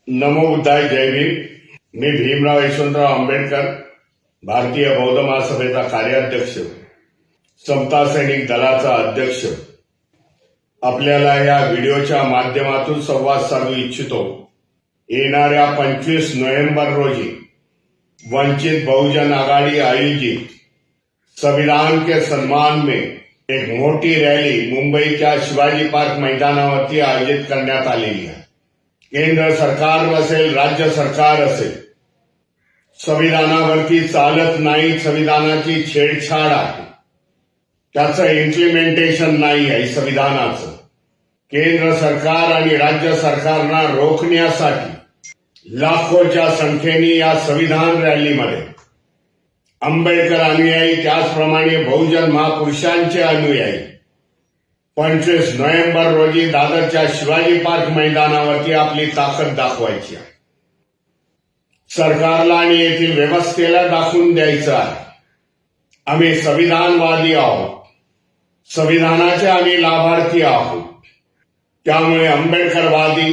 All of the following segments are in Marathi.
नमो बुद्धाय, जय भीम। मी भीमराव यशवंतराव आंबेडकर, भारतीय बौद्ध महासभेचा कार्याध्यक्ष, समता सैनिक दलाचा अध्यक्ष, आपल्याला या व्हिडिओच्या माध्यमातून संवाद साधू इच्छितो। येणाऱ्या 25 नोव्हेंबर रोजी वंचित बहुजन आघाड़ी आयोजित संविधान के सम्मान में एक मोठी रॅली मुंबईच्या शिवाजी पार्क मैदानावरती आयोजित करण्यात आलेली आहे। केंद्र सरकार असेल, राज्य सरकार असेल, संविधानावरती चालत नाही, संविधानाची छेडछाड आहे, त्याचं इम्प्लिमेंटेशन नाही आहे संविधानाचं। केंद्र सरकार आणि राज्य सरकारना रोखण्यासाठी लाखोच्या संख्येने या संविधान रॅलीमध्ये आंबेडकर अनुयायी, त्याचप्रमाणे बहुजन महापुरुषांचे अनुयायी 25 नोव्हेंबर रोजी दादरच्या शिवाजी पार्क मैदानावरती आपली ताकद दाखवायची आहे। सरकारला आणि येथील व्यवस्थेला दाखवून द्यायचं आहे, आम्ही संविधानवादी आहोत, संविधानाचे आम्ही लाभार्थी आहोत। त्यामुळे आंबेडकरवादी,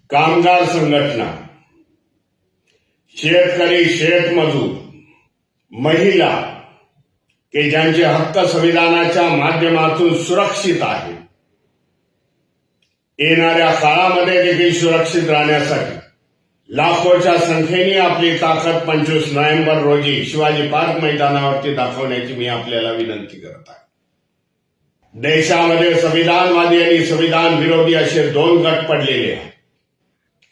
कामगार संघटना, शेतकरी, शेतमजूर, महिला की ज्यांचे हक्क संविधानाच्या माध्यमातून सुरक्षित आहेत, येणाऱ्या काळामध्ये देखील सुरक्षित राहण्यासाठी लाखोच्या संख्येने आपली ताकद 25 नोव्हेंबर रोजी शिवाजी पार्क मैदानावरती दाखवण्याची मी आपल्याला विनंती करत आहे। देशामध्ये संविधानवादी आणि संविधान विरोधी असे 2 गट पडलेले आहेत।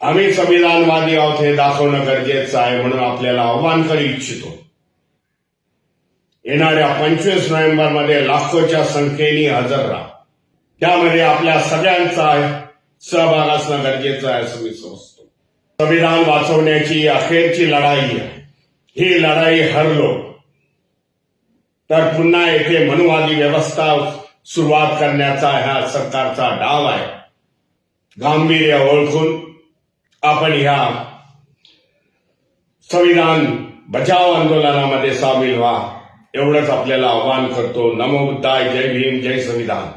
आम्ही संविधानवादी आहोत हे दाखवणं गरजेचं आहे, म्हणून आपल्याला आव्हान करू इच्छितो। येणाऱ्या 25 नोव्हेंबर मध्ये लाखोच्या संख्येने हजर राहा, त्यामध्ये आपल्या सगळ्यांचा सहभाग असणं गरजेचं आहे असं मी समजतो। संविधान वाचवण्याची अखेरची लढाई आहे। ही लढाई हरलो तर पुन्हा येथे मनुवादी व्यवस्था सुरुवात करण्याचा ह्या सरकारचा डाव आहे। गांभीर्य ओळखून आपण ह्या संविधान बचाव आंदोलनामध्ये सामील व्हा, एवढंच आपल्याला आवाहन करतो। नमो बुद्धाय, जय भीम, जय संविधान।